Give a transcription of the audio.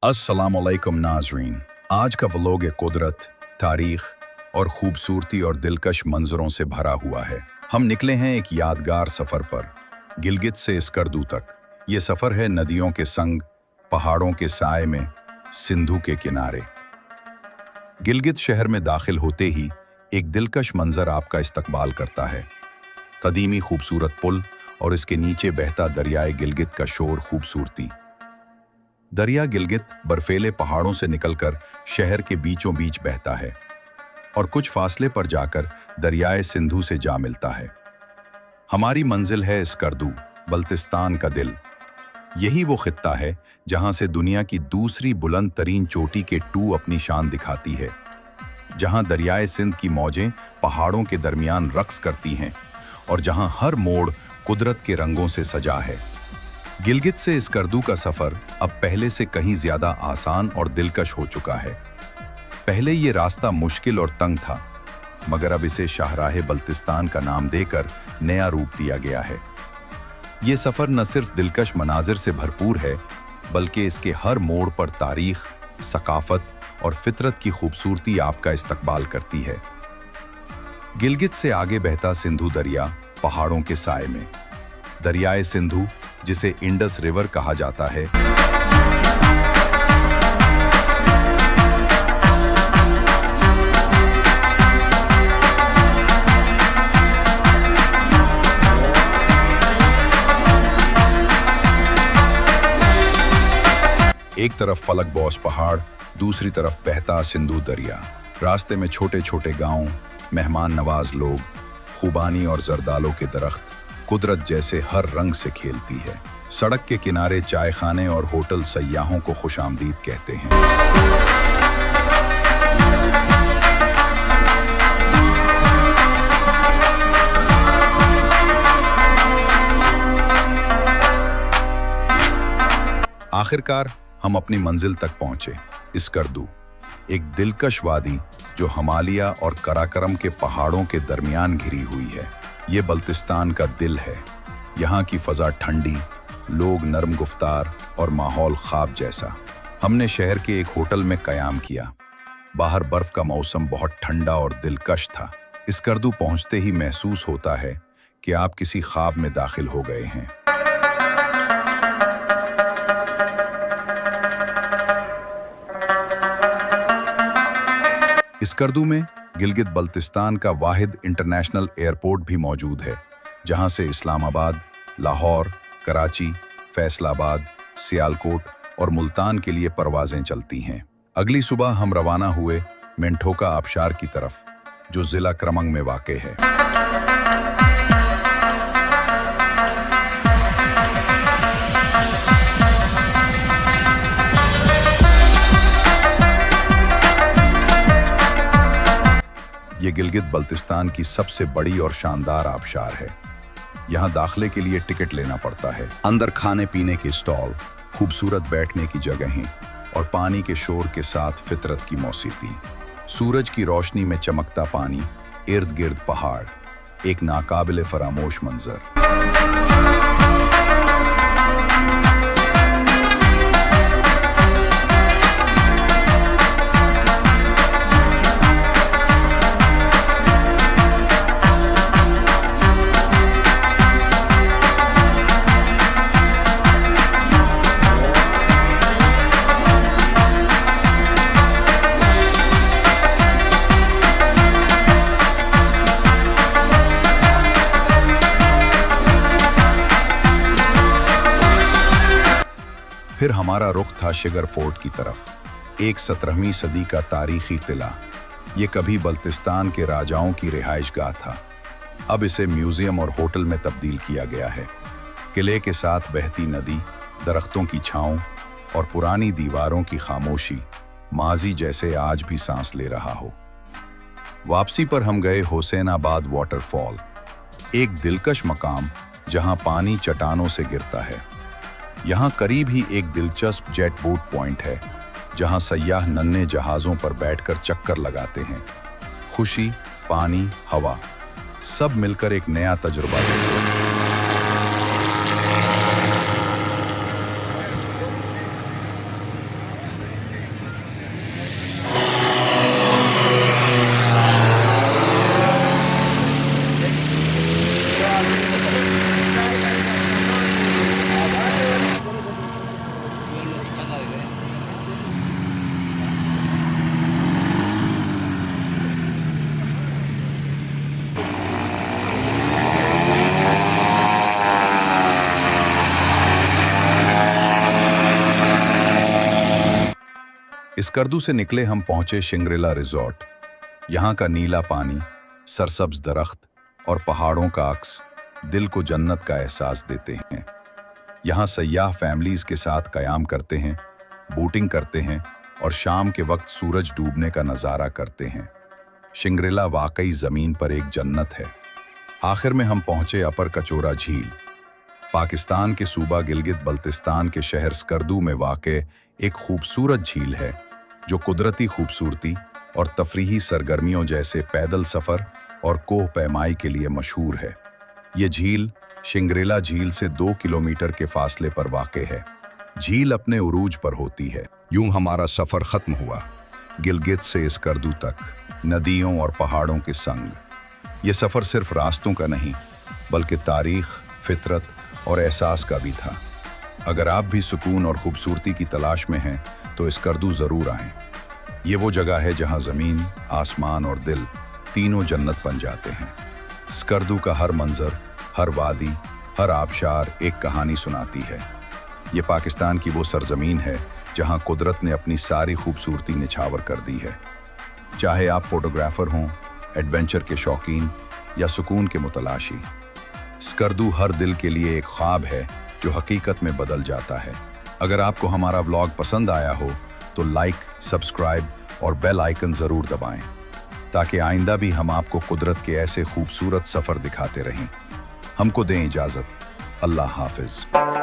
अस्सलामुअलैकुम नाजरीन। आज का व्लॉग कुदरत, तारीख और खूबसूरती और दिलकश मंजरों से भरा हुआ है। हम निकले हैं एक यादगार सफ़र पर, गिलगित से स्कर्दू तक। ये सफ़र है नदियों के संग, पहाड़ों के साए में, सिंधु के किनारे। गिलगित शहर में दाखिल होते ही एक दिलकश मंजर आपका इस्तकबाल करता है। कदीमी खूबसूरत पुल और इसके नीचे बहता दरियाए गिलगित का शोर खूबसूरती। दरिया गिलगित बर्फीले पहाड़ों से निकलकर शहर के बीचों बीच बहता है और कुछ फासले पर जाकर दरियाए सिंधु से जा मिलता है। हमारी मंजिल है स्कर्दू, बल्तिस्तान का दिल। यही वो खित्ता है जहां से दुनिया की दूसरी बुलंद तरीन चोटी के टू अपनी शान दिखाती है, जहां दरियाए सिंध की मौजें पहाड़ों के दरमियान रक्स करती हैं और जहां हर मोड़ कुदरत के रंगों से सजा है। गिलगित से स्कर्दू का सफर अब पहले से कहीं ज्यादा आसान और दिलकश हो चुका है। पहले ये रास्ता मुश्किल और तंग था, मगर अब इसे शाहराहे बल्तिस्तान का नाम देकर नया रूप दिया गया है। ये सफर न सिर्फ दिलकश मनाजिर से भरपूर है, बल्कि इसके हर मोड़ पर तारीख, सकाफत और फितरत की खूबसूरती आपका इस्तकबाल करती है। गिलगित से आगे बहता सिंधु दरिया पहाड़ों के साए में। दरियाए सिंधु, जिसे इंडस रिवर कहा जाता है, एक तरफ फलक बॉस पहाड़, दूसरी तरफ बहता सिंधु दरिया। रास्ते में छोटे छोटे गांव, मेहमान नवाज लोग, खुबानी और जरदालों के दरख्त कुदरत जैसे हर रंग से खेलती है। सड़क के किनारे चाय खाने और होटल सयाहों को खुशामदीद कहते हैं। आखिरकार हम अपनी मंजिल तक पहुंचे, स्कर्दू, एक दिलकश वादी जो हिमालय और कराकरम के पहाड़ों के दरमियान घिरी हुई है। ये बल्तिस्तान का दिल है। यहाँ की फजा ठंडी, लोग नरम गुफ्तार और माहौल ख्वाब जैसा। हमने शहर के एक होटल में कयाम किया। बाहर बर्फ का मौसम बहुत ठंडा और दिलकश था। स्कर्दू पहुँचते ही महसूस होता है कि आप किसी ख्वाब में दाखिल हो गए हैं। स्कर्दू में गिलगित बल्तिस्तान का वाहिद इंटरनेशनल एयरपोर्ट भी मौजूद है, जहां से इस्लामाबाद, लाहौर, कराची, फैसलाबाद, सियालकोट और मुल्तान के लिए परवाजें चलती हैं। अगली सुबह हम रवाना हुए मेंठोका आबशार की तरफ, जो जिला क्रमंग में वाक़े है। ये गिलगित बल्तिस्तान की सबसे बड़ी और शानदार आबशार है। यहाँ दाखिले के लिए टिकट लेना पड़ता है। अंदर खाने पीने के स्टॉल, खूबसूरत बैठने की जगहें और पानी के शोर के साथ फितरत की मौसीकी। सूरज की रोशनी में चमकता पानी, इर्द गिर्द पहाड़, एक नाकाबिले फरामोश मंजर। फिर हमारा रुख था शिगर फोर्ट की तरफ, एक 17वीं सदी का तारीखी किला। ये कभी बल्तिस्तान के राजाओं की रिहाइशगाह था। अब इसे म्यूजियम और होटल में तब्दील किया गया है। किले के साथ बहती नदी, दरख्तों की छांव और पुरानी दीवारों की खामोशी माजी जैसे आज भी सांस ले रहा हो। वापसी पर हम गए हुसैनाबाद वाटरफॉल, एक दिलकश मकाम जहां पानी चट्टानों से गिरता है। यहाँ करीब ही एक दिलचस्प जेट बोट पॉइंट है, जहाँ सयाह नन्हे जहाज़ों पर बैठकर चक्कर लगाते हैं। खुशी, पानी, हवा, सब मिलकर एक नया तजुर्बा देते हैं। स्कर्दू से निकले हम पहुंचे शिंग्रेला रिजॉर्ट। यहाँ का नीला पानी, सरसब्ज दरख्त और पहाड़ों का अक्स दिल को जन्नत का एहसास देते हैं। यहाँ सयाह फैमिलीज के साथ कयाम करते हैं, बोटिंग करते हैं और शाम के वक्त सूरज डूबने का नज़ारा करते हैं। शिंग्रेला वाकई ज़मीन पर एक जन्नत है। आखिर में हम पहुंचे अपर कचोरा झील। पाकिस्तान के सूबा गिलगित बल्तिस्तान के शहर स्कर्दू में वाक़े एक खूबसूरत झील है जो कुदरती खूबसूरती और तफरीही सरगर्मियों जैसे पैदल सफ़र और कोह पैमाई के लिए मशहूर है। ये झील शिंग्रेला झील से 2 किलोमीटर के फासले पर वाक़े है। झील अपने उरूज पर होती है। यूं हमारा सफ़र ख़त्म हुआ, गिलगित से स्कर्दू तक, नदियों और पहाड़ों के संग। ये सफ़र सिर्फ रास्तों का नहीं बल्कि तारीख़, फितरत और एहसास का भी था। अगर आप भी सुकून और खूबसूरती की तलाश में हैं तो स्कर्दू ज़रूर आएं। ये वो जगह है जहां ज़मीन, आसमान और दिल तीनों जन्नत बन जाते हैं। स्कर्दू का हर मंजर, हर वादी, हर आबशार एक कहानी सुनाती है। ये पाकिस्तान की वो सरजमीन है जहां कुदरत ने अपनी सारी खूबसूरती निछावर कर दी है। चाहे आप फोटोग्राफर हों, एडवेंचर के शौकीन या सुकून के मुतलाशी, स्कर्दू हर दिल के लिए एक ख्वाब है जो हकीकत में बदल जाता है। अगर आपको हमारा व्लॉग पसंद आया हो तो लाइक, सब्सक्राइब और बेल आइकन ज़रूर दबाएं ताकि आइंदा भी हम आपको कुदरत के ऐसे खूबसूरत सफ़र दिखाते रहें। हमको दें इजाज़त। अल्लाह हाफिज़।